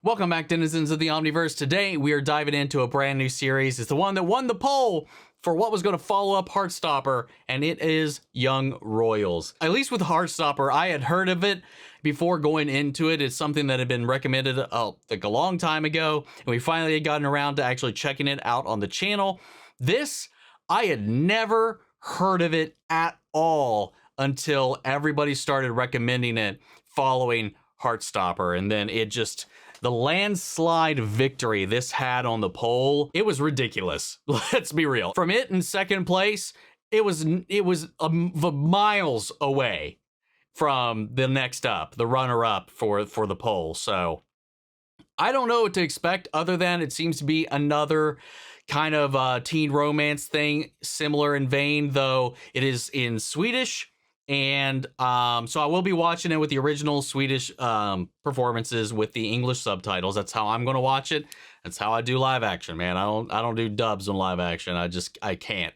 Welcome back, denizens of the Omniverse. Today, we are diving into a brand new series. It's the one that won the poll for what was going to follow up Heartstopper, and it is Young Royals. At least with Heartstopper, I had heard of it before going into it. It's something that had been recommended like a long time ago, and we finally had gotten around to actually checking it out on the channel. This, I had never heard of it at all until everybody started recommending it following Heartstopper, and then it just... the landslide victory this had on the poll, it was ridiculous. Let's be real. From it in second place, it was miles away from the next up, the runner-up for the poll. So I don't know what to expect other than it seems to be another kind of teen romance thing, similar in vein, though it is in Swedish. And so I will be watching it with the original Swedish performances with the English subtitles. That's how I'm going to watch it. That's how I do live action, man. I don't do dubs on live action. I can't.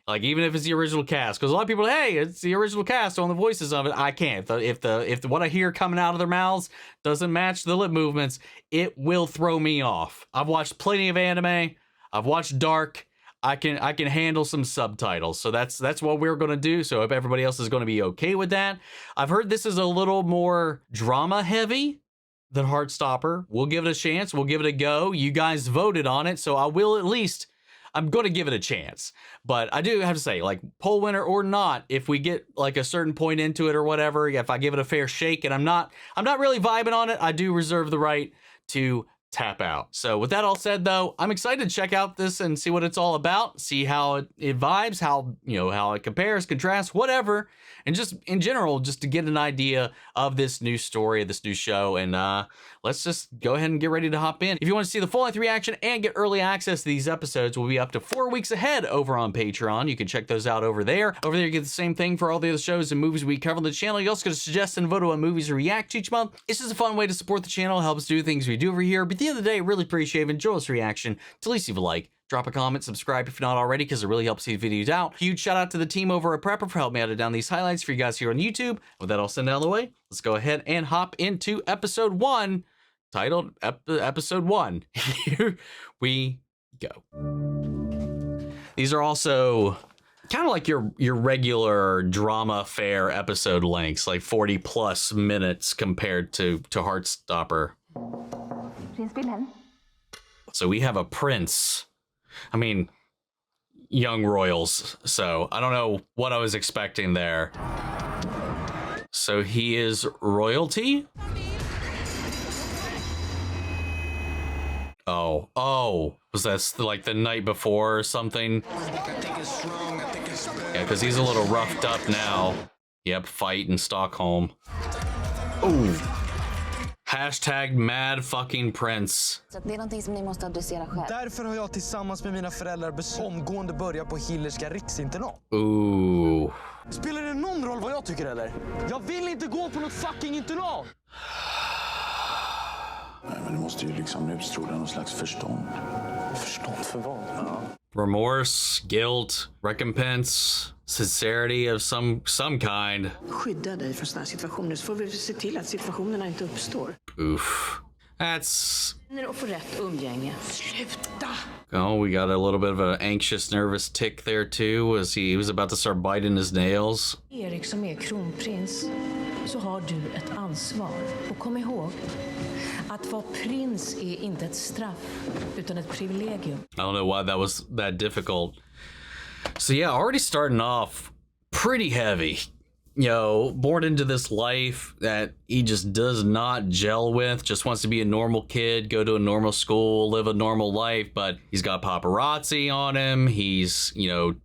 Like, even if it's the original cast, because a lot of people, hey, it's the original cast on the voices of it. I can't. If what I hear coming out of their mouths doesn't match the lip movements, it will throw me off. I've watched plenty of anime. I've watched Dark. I can handle some subtitles, so that's what we're gonna do. So if everybody else is gonna be okay with that, I've heard this is a little more drama heavy than Heartstopper. We'll give it a chance. We'll give it a go. You guys voted on it, so I'm gonna give it a chance. But I do have to say, like, poll winner or not, if we get like a certain point into it or whatever, if I give it a fair shake and I'm not really vibing on it, I do reserve the right to tap out. So with that all said, though, I'm excited to check out this and see what it's all about, see how it vibes, how it compares, contrasts, whatever, and just in general, just to get an idea of this new story, this new show. And let's just go ahead and get ready to hop in. If you want to see the full-length reaction and get early access to these episodes, we'll be up to 4 weeks ahead over on Patreon. You can check those out over there. Over there, you get the same thing for all the other shows and movies we cover on the channel. You also get to suggest and vote on movies we react to each month. It's just a fun way to support the channel, helps do things we do over here. But at the end of the day, really appreciate it. Enjoy this reaction. To at least leave a like, drop a comment, subscribe if you're not already, because it really helps these videos out. Huge shout out to the team over at Prepper for helping me out down these highlights for you guys here on YouTube. With that all said out of the way, let's go ahead and hop into episode 1, titled episode 1. Here we go. These are also kind of like your regular drama fair episode lengths, like 40 plus minutes compared to Heartstopper. So we have a prince. I mean, young royals. So I don't know what I was expecting there. So he is royalty? Oh, was that like the night before or something? Yeah, because he's a little roughed up now. Yep, fight in Stockholm. Ooh. Hashtag mad fucking prince. Det är någonting som ni måste adressera själv. Därför har jag tillsammans med mina föräldrar omgående börja på Hillerska riksinternat. Ooh. Spelar det någon roll vad jag tycker eller? Jag vill inte gå på något fucking internat. Nej, men du måste ju liksom utstråla någon slags förstånd. Förstånd för vad? Ja. Remorse, guilt, recompense, sincerity of some kind. Skydda dig från sådana situationer, så får vi se till att situationerna inte uppstår. Oof. That's... Och få rätt umgänge. Sluta! Oh, we got a little bit of an anxious, nervous tick there too, as he was about to start biting his nails. Erik som är kronprins, så har du ett ansvar. Och kom ihåg, att vara prins är inte ett straff, utan ett privilegium. I don't know why that was that difficult. So yeah, already starting off pretty heavy. You know, born into this life that he just does not gel with, just wants to be a normal kid, go to a normal school, live a normal life, but he's got paparazzi on him. He's,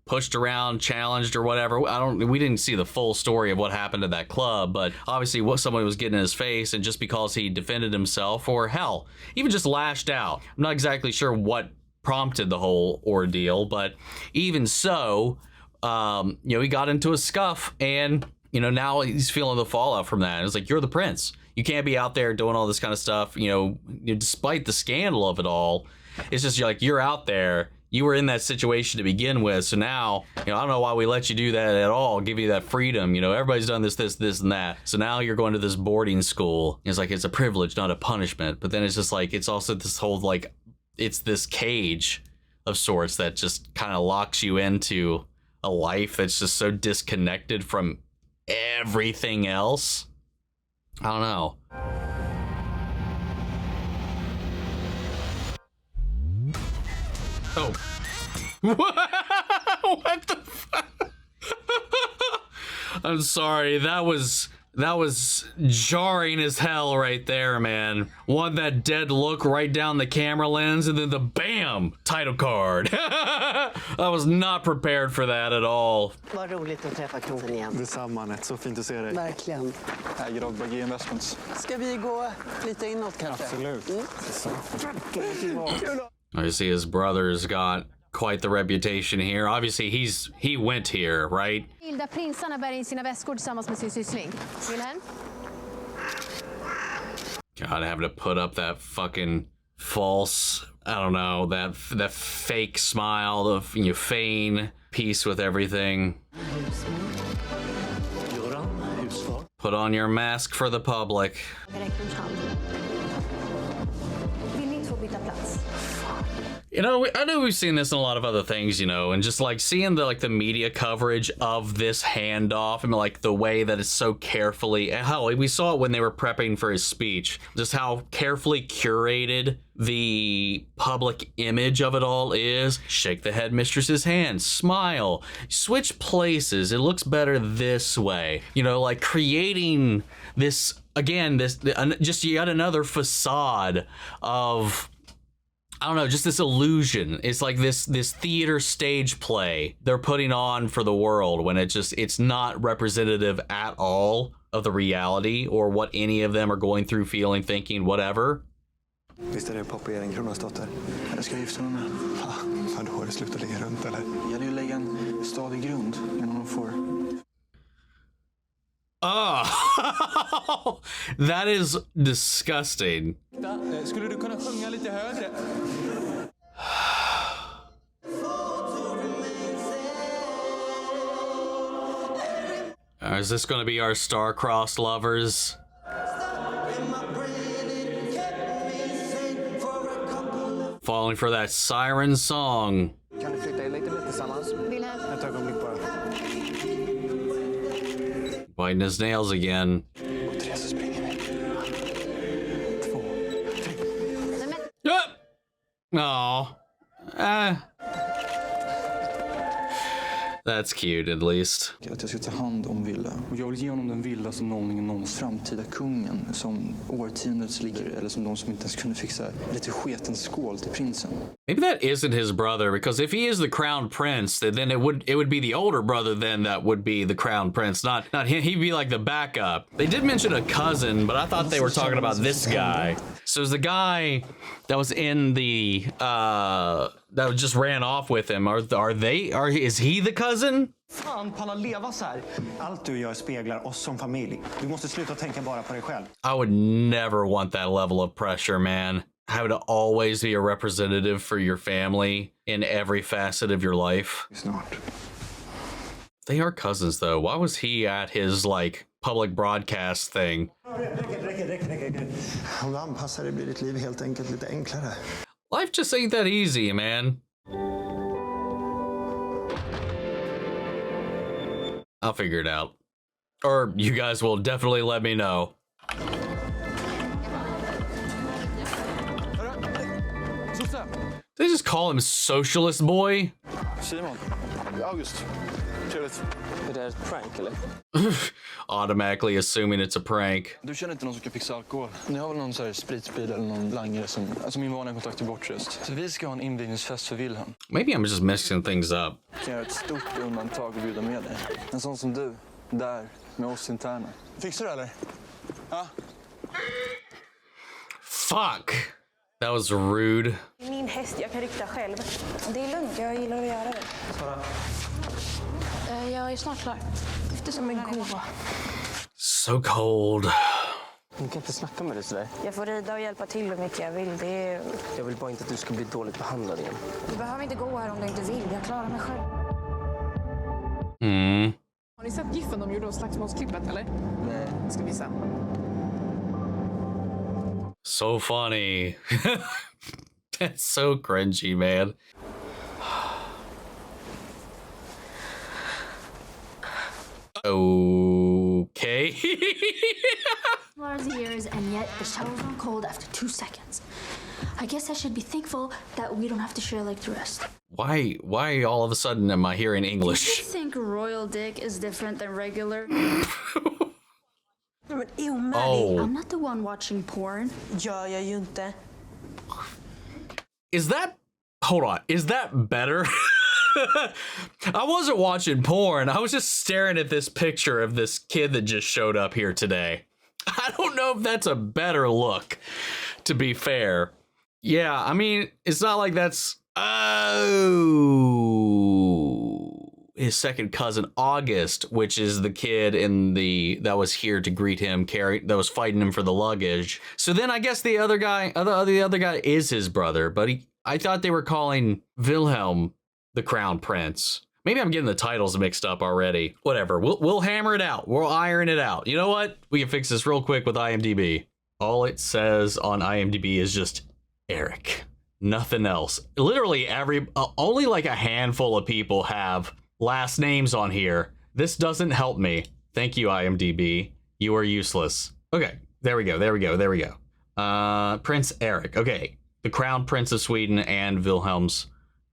pushed around, challenged or whatever. We didn't see the full story of what happened at that club, but obviously what someone was getting in his face, and just because he defended himself, or hell, even just lashed out. I'm not exactly sure what prompted the whole ordeal, but even so, he got into a scuff, and now he's feeling the fallout from that. It's like, you're the prince. You can't be out there doing all this kind of stuff, despite the scandal of it all. It's just like, you're out there, you were in that situation to begin with. So now, I don't know why we let you do that at all, give you that freedom. Everybody's done this, and that. So now you're going to this boarding school. It's like, it's a privilege, not a punishment. But then it's just like, it's also this whole, like, it's this cage of sorts that just kind of locks you into a life that's just so disconnected from everything else. I don't know. Oh. What the fuck? I'm sorry. That was jarring as hell right there, man. One, that dead look right down the camera lens, and then the BAM! Title card. I was not prepared for that at all. Vad roligt att träffa krogen igen. Detsamma, Anette. Så fint att se dig. Verkligen. Äger av Bagge Investments. Ska vi gå lite inåt kanske? Absolut. I see his brother's got quite the reputation here. Obviously, he went here, right? Där prinsarna bär in sina väskor tillsammans med sin syssling. Wilhelm? God, having to put up that fucking false, I don't know, that fake smile of feign peace with everything. Put on your mask for the public. Vill ni två byta plats? I know we've seen this in a lot of other things, and just like seeing the media coverage of this handoff and like the way that it's so carefully, hell, we saw it when they were prepping for his speech, just how carefully curated the public image of it all is. Shake the headmistress's hand, smile, switch places. It looks better this way. Like creating this, again, just yet another facade of, I don't know, just this illusion. It's like this theater stage play they're putting on for the world when it's not representative at all of the reality or what any of them are going through, feeling, thinking, whatever. Visst är det Poppy Ehrencronas dotter? Jag ska gifta mig med. Ja, då har det slutat ligga runt, eller? Det gäller ju att lägga en stadig grund innan hon får... Oh, that is disgusting. Skulle du kunna sjunga lite högre? Is this going to be our star-crossed lovers? Falling for that siren song. Kan du flytta er lite mer tillsammans? Wilhelm? Ett ögonblick bara. Biting his nails again. Och tre så springer vi. 2, 3. Aw. That's cute, at least. Att jag ska ta hand om Villa. Och jag vill ge honom den Villa som någons framtida kungen. Som årtiondets ligger, eller som de som inte ens kunde fixa lite sketen skål till prinsen. Maybe that isn't his brother, because if he is the crown prince, then it would be the older brother then that would be the crown prince, not him. He'd be like the backup. They did mention a cousin, but I thought they were talking about this guy. So is the guy that was in the that just ran off with him, is he the cousin? Fan, pallar leva så här. Allt du gör speglar oss som familj. Du måste sluta tänka bara på dig själv. I would never want that level of pressure, man. Having to always be a representative for your family in every facet of your life. Snart. They are cousins, though. Why was he at his, public broadcast thing? Räcker. Om du anpassar dig blir ditt liv helt enkelt lite enklare. Life just ain't that easy, man. I'll figure it out. Or you guys will definitely let me know. They just call him Socialist Boy? Simon. August. Trevligt. Är det ett prank eller? Automatically assuming it's a prank. Du känner inte någon som kan fixa alkohol? Ni har väl någon så här spritbil eller någon langare som... Alltså min vanliga kontakt är bortrest. Så vi ska ha en invigningsfest för Wilhelm. Maybe I'm just mixing things up. Kan göra ett stort undantag och bjuda med dig. En sån som du. Där. Med oss interna. Fixar du eller? Ja? Fuck! That was rude. Min häst, jag kan rykta själv. Det är lugnt, jag gillar att göra det. Jag är snart klar. Efter som en gåva. So cold. Du kan inte snacka med dig sådär. Jag får rida och hjälpa till hur mycket jag vill. Det Jag vill bara inte att du ska bli dåligt behandlad igen. Du behöver inte gå här om du inte vill. Jag klarar mig själv. Mm. Har ni sett giffen de gjorde av slagsmålsklippet eller? Nej. Jag ska visa. So funny. That's so cringy, man. Okay. Years, and yet the showers went cold after 2 seconds. I guess I should be thankful that we don't have to share like the rest. Why all of a sudden am I hearing Do you English? think royal dick is different than regular? Men omöjligt. Oh, I'm not the one watching porn. Gör jag ju inte. is that, hold on, is that better? I wasn't watching porn. I was just staring at this picture of this kid that just showed up here today. I don't know if that's a better look, to be fair. Yeah, I mean, it's not like that's, his second cousin August, which is the kid that was here to greet him, that was fighting him for the luggage. So then I guess the other guy is his brother, but I thought they were calling Wilhelm the Crown Prince. Maybe I'm getting the titles mixed up already. Whatever, we'll hammer it out. We'll iron it out. You know what? We can fix this real quick with IMDb. All it says on IMDb is just Eric. Nothing else. Literally only like a handful of people have last names on here. This doesn't help me. Thank you, IMDb. You are useless. Okay, there we go. Prince Eric. Okay, the Crown Prince of Sweden and Wilhelm's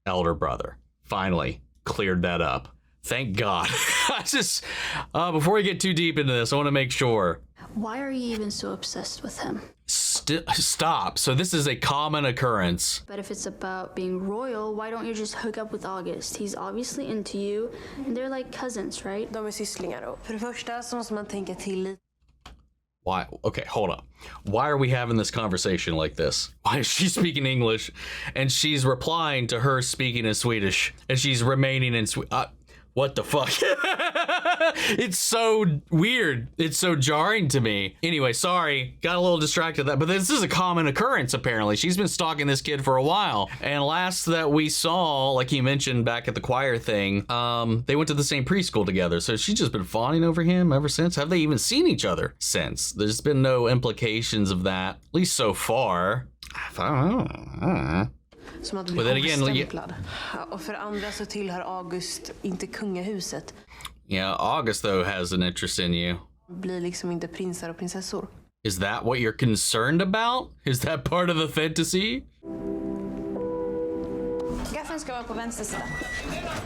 elder brother. Finally cleared that up. Thank God. I just, before we get too deep into this, I want to make sure. Why are you even so obsessed with him? Stop. So this is a common occurrence. But if it's about being royal, why don't you just hook up with August? He's obviously into you, and they're like cousins, right? De är sysslingar då. För det första så måste man tänka till lite. Why? Okay, hold up. Why are we having this conversation like this? Why is she speaking English and she's replying to her speaking in Swedish and she's remaining in what the fuck? It's so weird. It's so jarring to me. Anyway, sorry, got a little distracted that, but this is a common occurrence apparently. She's been stalking this kid for a while. And last that we saw, like you mentioned back at the choir thing, they went to the same preschool together. So she's just been fawning over him ever since. Have they even seen each other since? There's been no implications of that, at least so far. I don't know. Som att bli avstämplad. Och för andra så tillhör August inte kungahuset. Yeah, August though has an interest in you. Blir liksom inte prinsar och prinsessor. Is that what you're concerned about? Is that part of the fantasy? Gaffeln ska vara på vänster sida.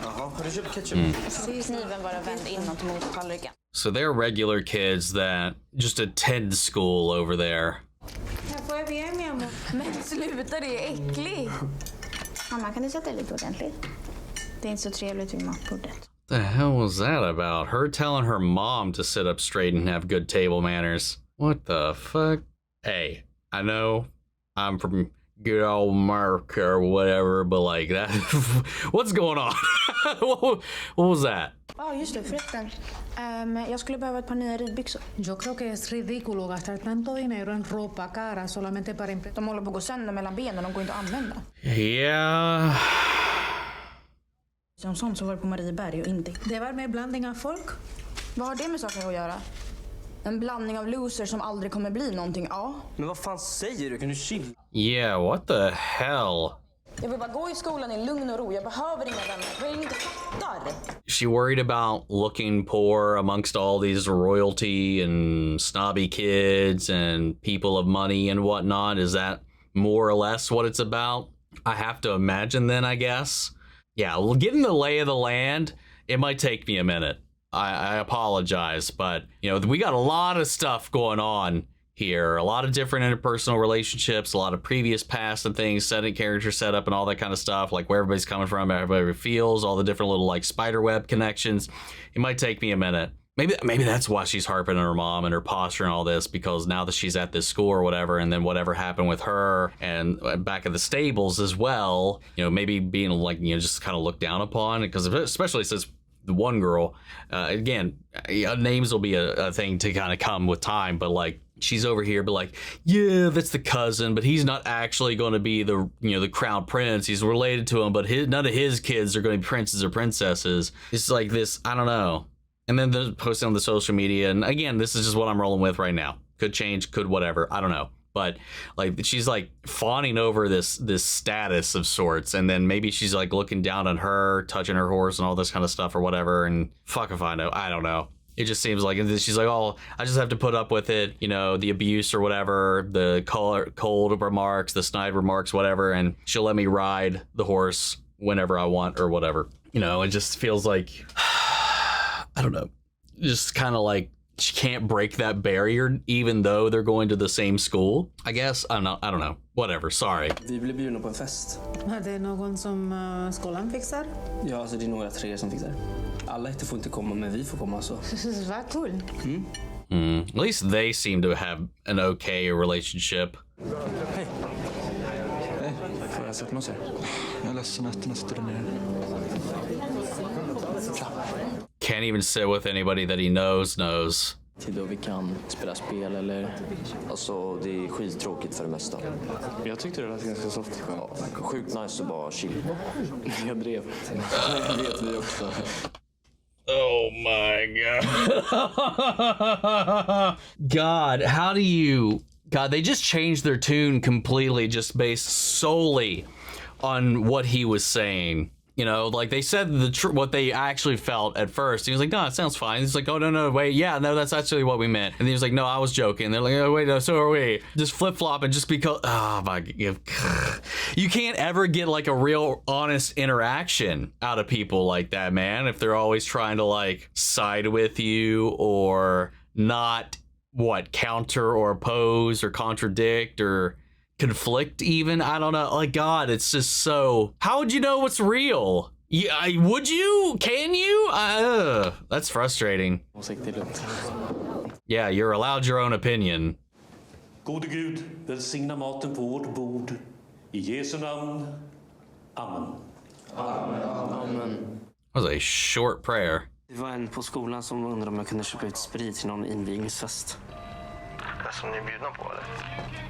Jaha, har du köpt ketchup? Kniven vara vänd inåt mot tallriken. So they're regular kids that just attend school over there. Här får jag be mig om. Men sluta, det är äckligt. Mamma, kan du sätta lite ordentligt? Det är inte så trevligt vid matbordet. The hell was that about? Her telling her mom to sit up straight and have good table manners. What the fuck? Hey, I know I'm from good old America or whatever, but like that, what's going on? what was that? Ja, just det, förresten. Jag skulle behöva ett par nya ridbyxor. Yo creo que es ridículo gastar tanto dinero en ropa cara solamente para De håller på att gå sönder mellan benen, de går inte att använda. Yeah. Som sånt så var det på Marieberg och inte. Det var med blandning av folk. Vad har det med saken att göra? En blandning av losers som aldrig kommer bli någonting, ja. Men vad fan säger du? Kan du chill? Yeah, what the hell? Jag vill bara gå i skolan i lugn och ro. Jag behöver inga vänner. Jag är inte fattar. She worried about looking poor amongst all these royalty and snobby kids and people of money and whatnot. Is that more or less what it's about? I have to imagine then, I guess. Yeah, well, getting the lay of the land, it might take me a minute. I apologize, but you know, we got a lot of stuff going on here, a lot of different interpersonal relationships, a lot of previous past and things, setting character setup and all that kind of stuff, like where everybody's coming from, everybody feels, all the different little like spider web connections. It might take me a minute. Maybe that's why she's harping on her mom and her posture and all this, because now that she's at this school or whatever, and then whatever happened with her and back at the stables as well, you know, maybe being like, you know, just kind of looked down upon, because especially since the one girl, again, names will be a thing to kind of come with time, but like she's over here, but like, yeah, that's the cousin, but he's not actually going to be the, you know, the crown prince. He's related to him, but none of his kids are going to be princes or princesses. It's like this, I don't know. And then they're posting on the social media, and again, this is just what I'm rolling with right now. Could change, could whatever, I don't know. But like, she's like fawning over this status of sorts, and then maybe she's like looking down on her, touching her horse and all this kind of stuff or whatever. And fuck if I know, I don't know. It just seems like, and she's like, oh, I just have to put up with it, you know, the abuse or whatever, the cold remarks, the snide remarks, whatever, and she'll let me ride the horse whenever I want or whatever. You know, it just feels like, I don't know, just kind of like she can't break that barrier even though they're going to the same school. I guess, I don't know. Whatever, sorry. Vi blev bjudna på en fest. Är det någon som skolan fixar? Ja, alltså det är några 3 som fixar. Alla får inte komma, men vi får komma så. Vad kul. At least they seem to have an okay relationship. Hej. Hej. Får jag sätta mig hos er? Jag är ledsen att jag sitter där nere. Can't even sit with anybody that he knows. Till då vi kan spela spel eller... Alltså, det är skittråkigt för det mesta. Jag tyckte det var ganska soft. Ja, sjukt nice att bara chill. Jag drev. Det vet vi också. Oh my God. How do you... God, they just changed their tune completely just based solely on what he was saying. You know, like they said what they actually felt at first. He was like, no, it sounds fine. He's like, oh, no, wait. Yeah, no, that's actually what we meant. And he was like, no, I was joking. They're like, oh, wait, no, so are we. Just flip-flop and just because, oh my God. You can't ever get like a real honest interaction out of people like that, man. If they're always trying to like side with you or not, counter or oppose or contradict or conflict even. I don't know. Like, God, it's just so... How would you know what's real? Would you? Can you? That's frustrating. Yeah, you're allowed your own opinion. Gode Gud, välsigna maten på vårt bord. I Jesu namn. Amen. Amen. That was a short prayer. Det var en på skolan som undrade om jag kunde köpa ut sprit till någon invigningsfest. Som ni är bjudna på, eller?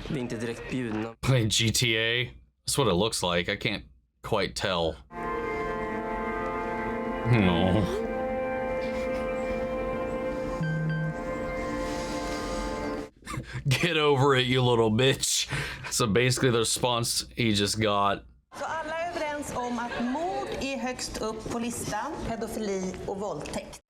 Vi är inte direkt bjudna. Playing GTA? That's what it looks like. I can't quite tell. No. Get over it, you little bitch. So basically the response he just got. Så alla är överens om att mord är högst upp på listan, pedofili och våldtäkt.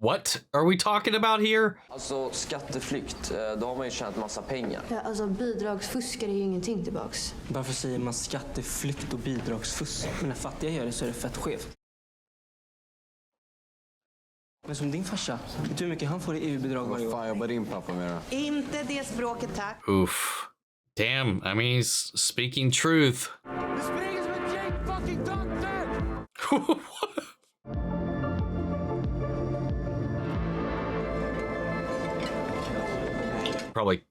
What are we talking about here? Alltså skatteflykt, då har man ju tjänat massa pengar. Ja, alltså bidragsfuskar är ju ingenting tillbaks. Varför säger man skatteflykt och bidragsfusk? Men när fattiga gör det så är det fett skevt. Men som din farsa, vet du hur mycket han får i EU-bidrag varje år? Vad fan jobbar din pappa med då? Inte det språket, tack. Oof. Damn, I mean, he's speaking truth. Du springer som en Jake fucking doktor! Probably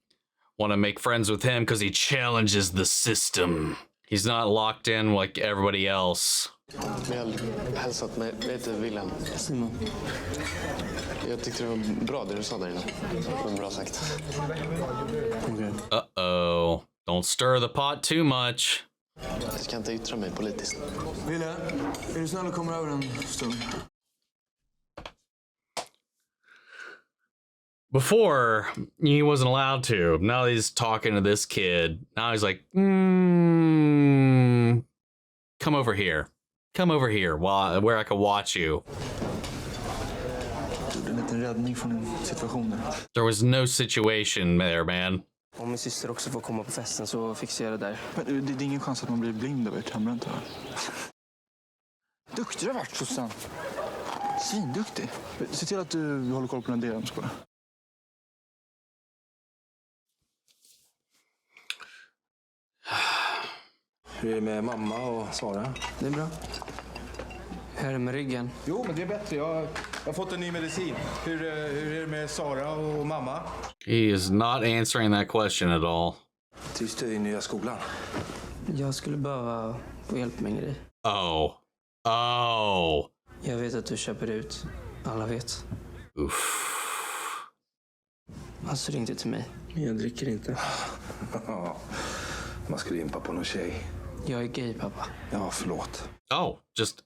want to make friends with him because he challenges the system. He's not locked in like everybody else. Väl hälsat mig. Vet du, William? Simon. Jag tyckte det var bra det du sa där inne. Det var bra sagt. Okay. Uh-oh. Don't stir the pot too much. Jag ska inte yttra mig politiskt. Wille, är du snäll och kommer över en stund? Before, he wasn't allowed to. Now he's talking to this kid. Now he's like, come over here. Come over here where I can watch you. There was no situation there, man. Om min syster också får komma på festen så fixar jag det där. Men det är ingen chans att man blir blind av ert hembränt, va? Duktig du har varit, Susanne. Svinduktig. Se till att du håller koll på den delen, skola. Hur är det med mamma och Sara? Det är bra. Hur är det med ryggen? Jo, men det är bättre. Jag har fått en ny medicin. Hur är det med Sara och mamma? He is not answering that question at all. Trivs du i nya skolan? Jag skulle behöva få hjälp med en grej. Oh. Jag vet att du köper ut. Alla vet. Oof. Alltså ring inte till mig. Jag dricker inte. Man skulle impa på någon tjej. Jag är gay, pappa. Ja, förlåt. Oh, just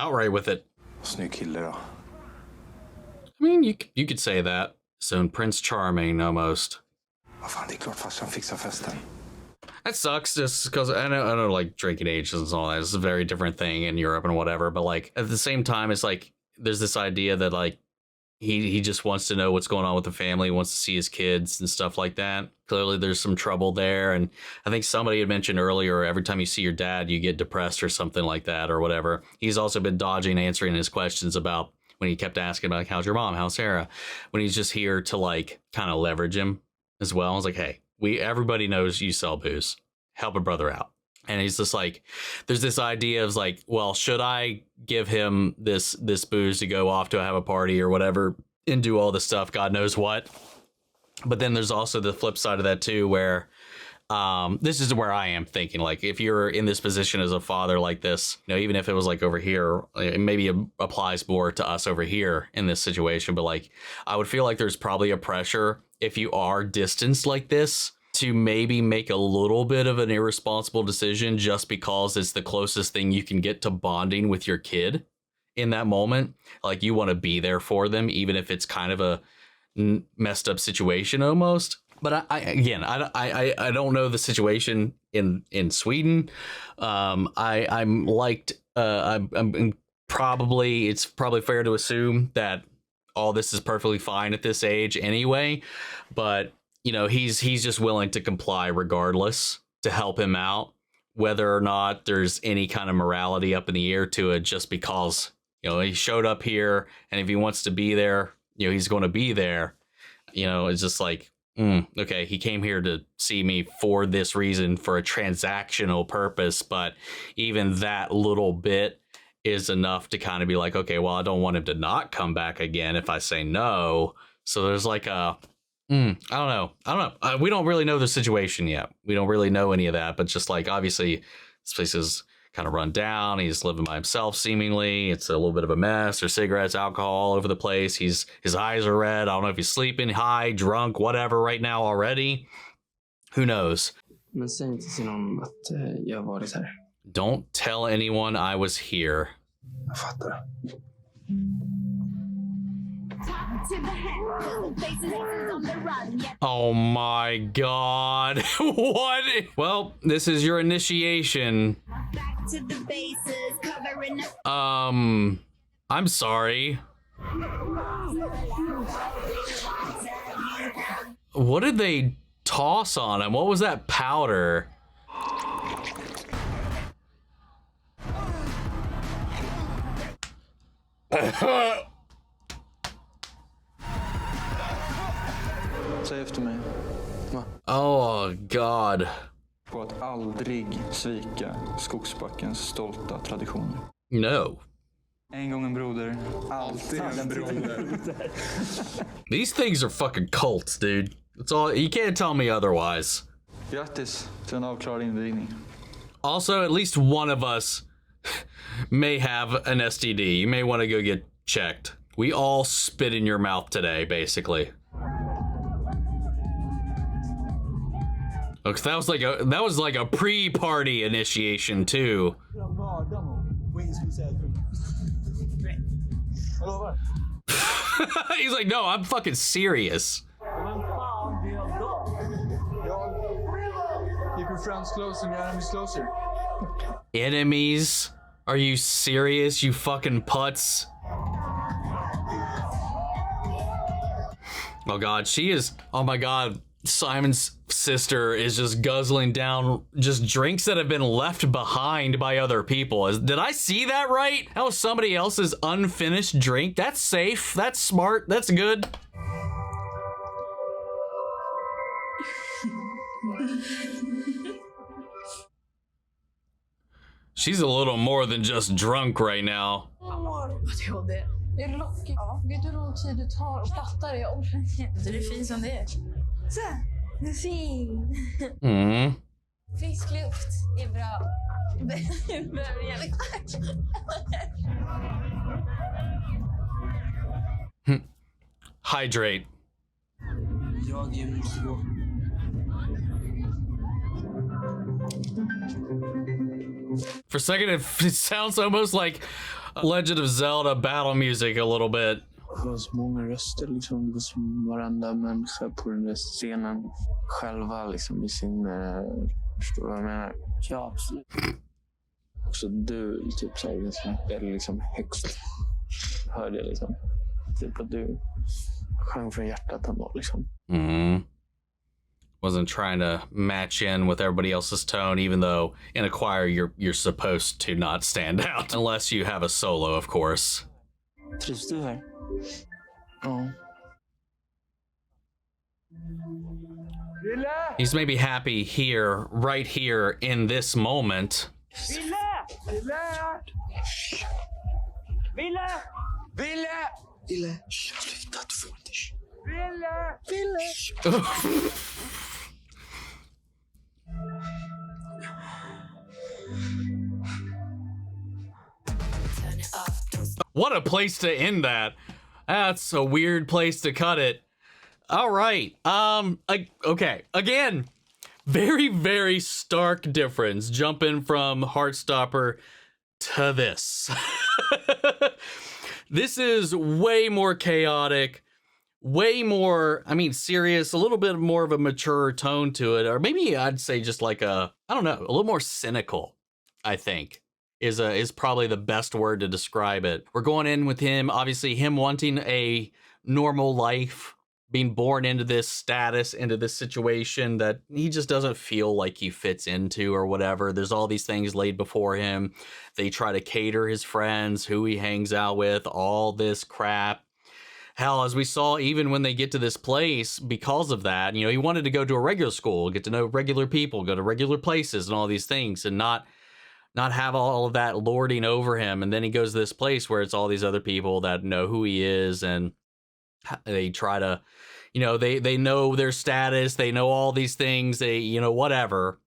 outright with it. Snygg kille då. I mean, you could say that. So Prince Charming almost. Vad fan, det är klart farsan fixar festen. That sucks just because I know like drinking age and all that is a very different thing in Europe and whatever, but like at the same time it's like there's this idea that like he just wants to know what's going on with the family, wants to see his kids and stuff like that. Clearly there's some trouble there, and I think somebody had mentioned earlier every time you see your dad you get depressed or something like that or whatever. He's also been dodging answering his questions about when he kept asking about like, how's your mom, how's Sarah, when he's just here to like kind of leverage him as well. I was like, hey, everybody knows you sell booze, help a brother out. And he's just like, there's this idea of like, well, should I give him this booze to go off to have a party or whatever and do all this stuff, God knows what. But then there's also the flip side of that too, where this is where I am thinking, like, if you're in this position as a father like this, you know, even if it was like over here, maybe it applies more to us over here in this situation, but like, I would feel like there's probably a pressure if you are distanced like this to maybe make a little bit of an irresponsible decision just because it's the closest thing you can get to bonding with your kid in that moment. Like, you want to be there for them, even if it's kind of a messed up situation almost. But I don't know the situation in Sweden. I'm probably, it's probably fair to assume that all this is perfectly fine at this age anyway, but you know, he's just willing to comply regardless to help him out, whether or not there's any kind of morality up in the air to it, just because, you know, he showed up here and if he wants to be there, you know, he's going to be there. You know, it's just like, okay, he came here to see me for this reason, for a transactional purpose, but even that little bit is enough to kind of be like, okay, well, I don't want him to not come back again if I say no. So there's like a, I don't know. We don't really know the situation yet. We don't really know any of that, but just like, obviously this place is kind of run down. He's living by himself seemingly. It's a little bit of a mess. There's cigarettes, alcohol all over the place. His eyes are red. I don't know if he's sleeping, high, drunk, whatever right now already. Who knows? Men säg inte till någon att jag har varit här. Don't tell anyone I was here. Jag fattar. Oh my God. What? Well, this is your initiation. I'm sorry. What did they toss on him? What was that powder? Säg efter mig. Va? Oh God. På att aldrig svika Skogsbackens stolta traditioner. No. En gång en broder, alltid en broder. These things are fucking cults, dude. It's all, you can't tell me otherwise. Grattis till en avklarad invigning. Also, at least one of us may have an STD. You may want to go get checked. We all spit in your mouth today, basically. Because that was like a pre-party initiation too. He's like, no, I'm fucking serious. Keep your friends close and your enemies closer. Enemies? Are you serious, you fucking putz? Oh God, she is, oh my God. Simon's sister is just guzzling down just drinks that have been left behind by other people. Did I see that right? That was somebody else's unfinished drink. That's safe. That's smart. That's good. She's a little more than just drunk right now. Det är lockigt. Ja, vet du hur lång tid det tar att fatta det? Jag orkar inte. Det är fint som det är. Så, det är fint. Frisk luft är bra. Hydrate. Jag måste gå. For a second, it sounds almost like Legend of Zelda battle music a little bit. Det var så många röster liksom. Det var som varenda människa på den där scenen själva liksom i sin... förstår du vad jag menar? Ja, absolut. Också du, typ så här, eller liksom högst hörde jag liksom. Typ att du sjöng från hjärtat ändå liksom. Wasn't trying to match in with everybody else's tone, even though in a choir you're supposed to not stand out unless you have a solo, of course. Trivs du här? Ja. He's maybe happy here, right here, in this moment. Ville! Sluta, du får inte. Ville! What a place to end that. That's a weird place to cut it. All right. Okay. Again, very, very stark difference jumping from Heartstopper to this. This is way more chaotic, way more, I mean, serious, a little bit more of a mature tone to it. Or maybe I'd say just like a little more cynical, I think. Is probably the best word to describe it. We're going in with him, obviously him wanting a normal life, being born into this status, into this situation that he just doesn't feel like he fits into or whatever. There's all these things laid before him. They try to cater his friends, who he hangs out with, all this crap. Hell, as we saw, even when they get to this place, because of that, you know, he wanted to go to a regular school, get to know regular people, go to regular places and all these things, and not have all of that lording over him. And then he goes to this place where it's all these other people that know who he is, and they try to, you know, they know their status, they know all these things, they, you know, whatever.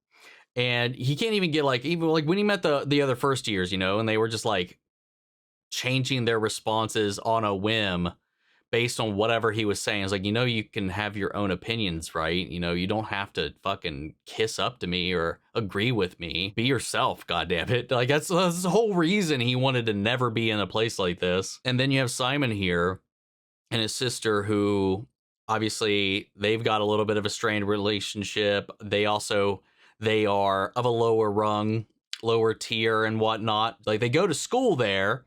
And he can't even get even when he met the other first years, you know, and they were just like changing their responses on a whim based on whatever he was saying. It's like, you know, you can have your own opinions, right? You know, you don't have to fucking kiss up to me or agree with me. Be yourself, goddammit. Like, that's the whole reason he wanted to never be in a place like this. And then you have Simon here and his sister, who obviously they've got a little bit of a strained relationship. They are of a lower rung, lower tier and whatnot. Like, they go to school there,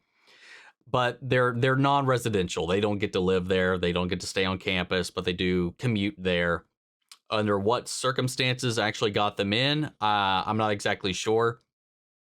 but they're non-residential. They don't get to live there. They don't get to stay on campus, but they do commute there. Under what circumstances actually got them in, I'm not exactly sure,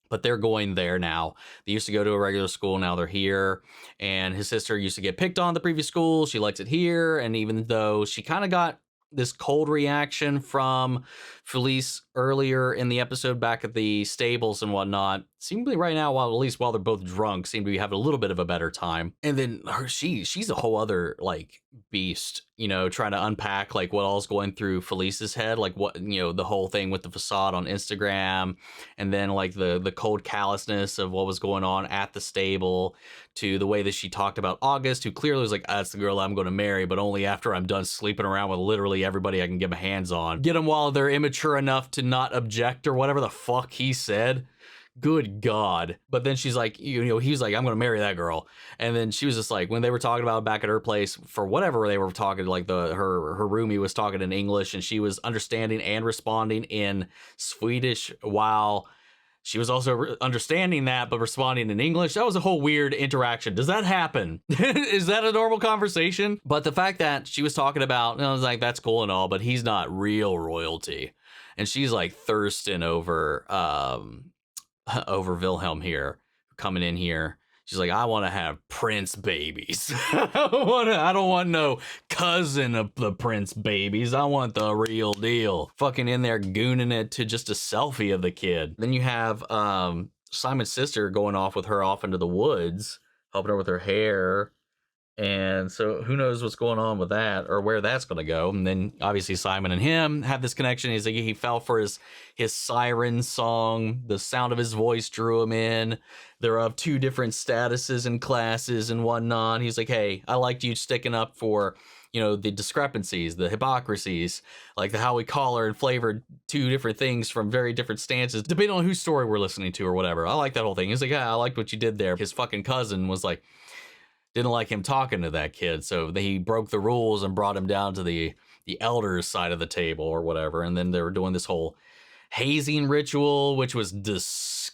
but they're going there now. They used to go to a regular school. Now they're here. And his sister used to get picked on at the previous school. She likes it here. And even though she kind of got this cold reaction from Felice earlier in the episode back at the stables and whatnot, seemingly right now, at least while they're both drunk, seem to be having a little bit of a better time. And then she's a whole other like beast, you know, trying to unpack like what all's going through Felice's head, like what, you know, the whole thing with the facade on Instagram, and then like the cold callousness of what was going on at the stable, to the way that she talked about August, who clearly was like, that's the girl I'm going to marry, but only after I'm done sleeping around with literally everybody I can get my hands on. Get them while they're immature enough to not object or whatever the fuck he said. Good God. But then she's like, you know, he's like, I'm going to marry that girl. And then she was just like, when they were talking about it back at her place, for whatever they were talking, like her roomie was talking in English and she was understanding and responding in Swedish while she was also understanding that, but responding in English. That was a whole weird interaction. Does that happen? Is that a normal conversation? But the fact that she was talking about, and I was like, that's cool and all, but he's not real royalty. And she's like thirsting over Wilhelm here, coming in here. She's like, I want to have prince babies. I don't want no cousin of the prince babies. I want the real deal. Fucking in there gooning it to just a selfie of the kid. Then you have Simon's sister going off with her off into the woods, helping her with her hair. And so who knows what's going on with that or where that's going to go. And then obviously Simon and him have this connection. He's like, he fell for his siren song. The sound of his voice drew him in. They're of two different statuses and classes and whatnot. He's like, hey, I liked you sticking up for the discrepancies, the hypocrisies, like the how we color and flavored two different things from very different stances, depending on whose story we're listening to or whatever. I like that whole thing. He's like, yeah, I liked what you did there. His fucking cousin was like, didn't like him talking to that kid, so he broke the rules and brought him down to the elders side of the table or whatever. And then they were doing this whole hazing ritual, which was disgusting.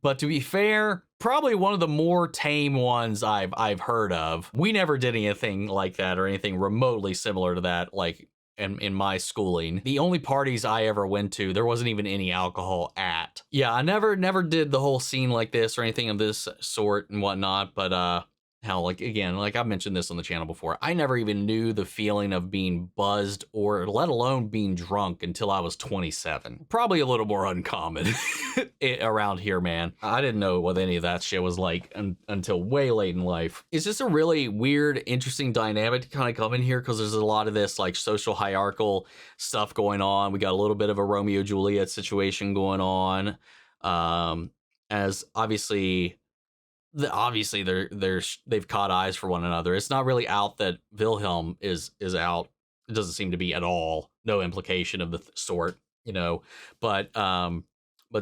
But to be fair, probably one of the more tame ones I've heard of. We never did anything like that or anything remotely similar to that, like in my schooling. The only parties I ever went to, there wasn't even any alcohol at. Yeah, I never did the whole scene like this or anything of this sort and whatnot, but hell, like, again, like I've mentioned this on the channel before, I never even knew the feeling of being buzzed or let alone being drunk until I was 27. Probably a little more uncommon around here, man. I didn't know what any of that shit was like until way late in life. It's just a really weird, interesting dynamic to kind of come in here because there's a lot of this like social hierarchical stuff going on. We got a little bit of a Romeo Juliet situation going on. As obviously they've caught eyes for one another. It's not really out that Wilhelm is out. It doesn't seem to be at all. No implication of the sort, but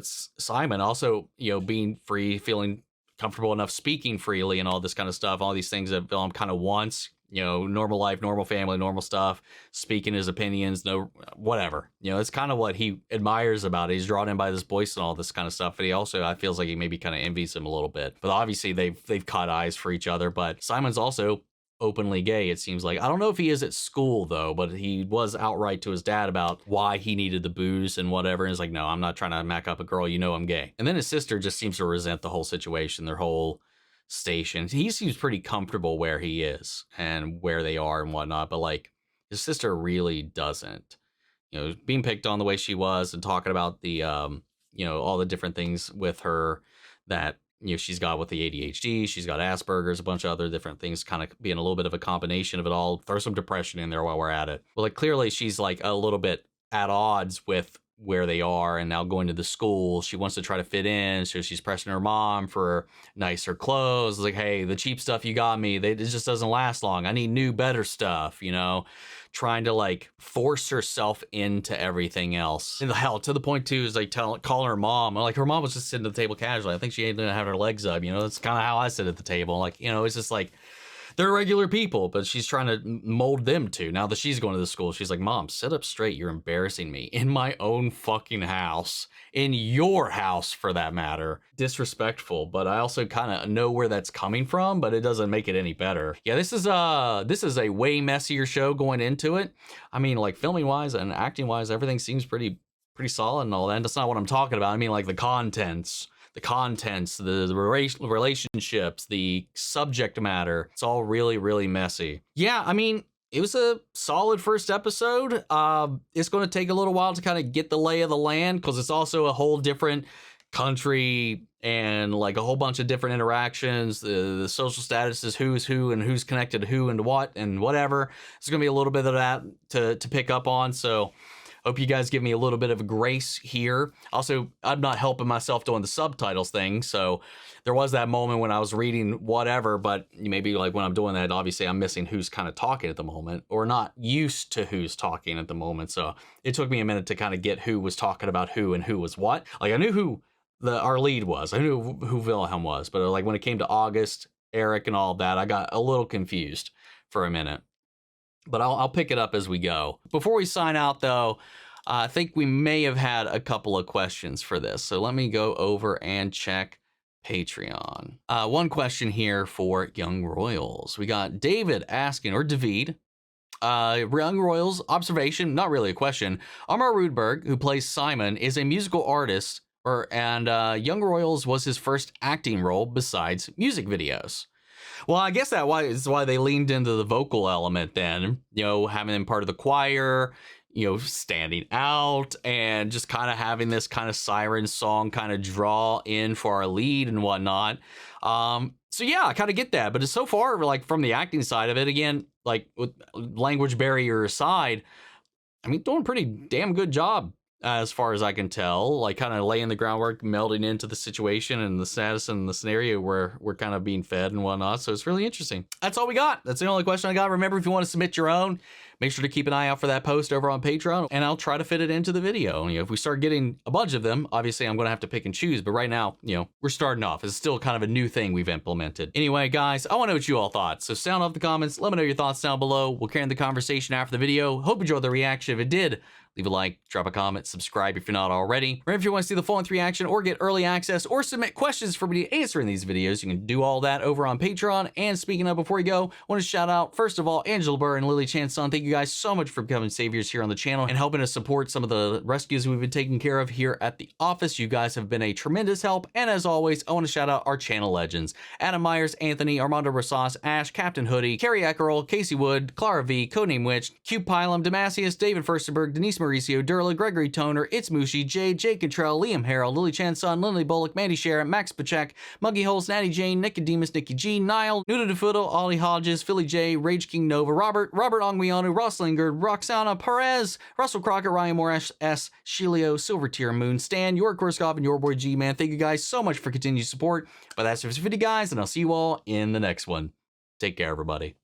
Simon also, being free, feeling comfortable enough speaking freely and all this kind of stuff, all these things that Wilhelm kind of wants, normal life, normal family, normal stuff, speaking his opinions, no, whatever. It's kind of what he admires about it. He's drawn in by this voice and all this kind of stuff. But he also, I feels like he maybe kind of envies him a little bit. But obviously they've caught eyes for each other. But Simon's also openly gay, it seems like. I don't know if he is at school though, but he was outright to his dad about why he needed the booze and whatever. And he's like, no, I'm not trying to mac up a girl. I'm gay. And then his sister just seems to resent the whole situation, their whole station. He seems pretty comfortable where he is and where they are and whatnot, but like his sister really doesn't. Being picked on the way she was and talking about the all the different things with her that she's got with the ADHD, she's got Asperger's, a bunch of other different things, kind of being a little bit of a combination of it all. Throw some depression in there while we're at it. Well, like clearly she's like a little bit at odds with where they are, and now going to the school, she wants to try to fit in, so she's pressing her mom for nicer clothes, like, hey, the cheap stuff you got me, it just doesn't last long, I need new better stuff, trying to like force herself into everything else. And hell, to the point too is like calling her mom, like her mom was just sitting at the table casually, I think she ain't gonna have her legs up, that's kind of how I sit at the table, like, it's just like they're regular people, but she's trying to mold them to. Now that she's going to the school, she's like, Mom, sit up straight. You're embarrassing me in my own fucking house, in your house for that matter. Disrespectful, but I also kind of know where that's coming from, but it doesn't make it any better. Yeah, this is a way messier show going into it. I mean, like filming wise and acting wise, everything seems pretty solid and all that. And that's not what I'm talking about. I mean, like the contents, the relationships, the subject matter. It's all really, really messy. Yeah, I mean, it was a solid first episode. It's going to take a little while to kind of get the lay of the land because it's also a whole different country and like a whole bunch of different interactions. The social statuses, who's who and who's connected to who and what and whatever. There's going to be a little bit of that to pick up on. So hope you guys give me a little bit of a grace here. Also, I'm not helping myself doing the subtitles thing, so there was that moment when I was reading whatever, but maybe like when I'm doing that, obviously I'm missing who's kind of talking at the moment, or not used to who's talking at the moment, so it took me a minute to kind of get who was talking about who and who was what. Like I knew who our lead was, I knew who Wilhelm was, but like when it came to August, Eric, and all that, I got a little confused for a minute. But I'll pick it up as we go. Before we sign out, though, I think we may have had a couple of questions for this. So let me go over and check Patreon. One question here for Young Royals. We got David asking, or David, Young Royals observation, not really a question. Amar Rudberg, who plays Simon, is a musical artist, and Young Royals was his first acting role besides music videos. Well, I guess is why they leaned into the vocal element then, having him part of the choir, standing out and just kind of having this kind of siren song kind of draw in for our lead and whatnot. So yeah, I kind of get that. But so far, like from the acting side of it, again, like with language barrier aside, I mean, doing a pretty damn good job as far as I can tell, like kind of laying the groundwork, melding into the situation and the status and the scenario where we're kind of being fed and whatnot. So it's really interesting. That's all we got. That's the only question I got. Remember, if you want to submit your own, make sure to keep an eye out for that post over on Patreon, and I'll try to fit it into the video. You know, if we start getting a bunch of them, obviously I'm going to have to pick and choose, but right now, you know, we're starting off. It's still kind of a new thing we've implemented. Anyway, guys, I want to know what you all thought. So sound off the comments. Let me know your thoughts down below. We'll carry on the conversation after the video. Hope you enjoyed the reaction. If it did, leave a like, drop a comment, subscribe if you're not already. Remember, if you want to see the full-length reaction or get early access or submit questions for me to answer in these videos, you can do all that over on Patreon. And speaking of, before we go, I want to shout out, first of all, Angela Burr and Lily Chan-Son. Thank you guys so much for becoming saviors here on the channel and helping us support some of the rescues we've been taking care of here at the office. You guys have been a tremendous help. And as always, I want to shout out our channel legends: Adam Myers, Anthony, Armando Rosas, Ash, Captain Hoodie, Carrie Eckerl, Casey Wood, Clara V, Codename Witch, Cube Pilum, Demasius, David Furstenberg, Denise Mauricio, Durla, Gregory Toner, It's Mushi, Jake Cottrell, Liam Harrell, Lily Chan-Son, Lindley Bullock, Mandy Sharon, Max Pachek, Muggy Holes, Natty Jane, Nicodemus, Nikki G, Niall, Nuda DeFudo, Ollie Hodges, Philly J, Rage King Nova, Robert Ongwiano, Ross Lingard, Roxana Perez, Russell Crockett, Ryan Moore, S, Shilio, Silver Tier Moon, Stan, York Korskov, and your boy G-Man. Thank you guys so much for continued support. But that's it for this video, guys, and I'll see you all in the next one. Take care, everybody.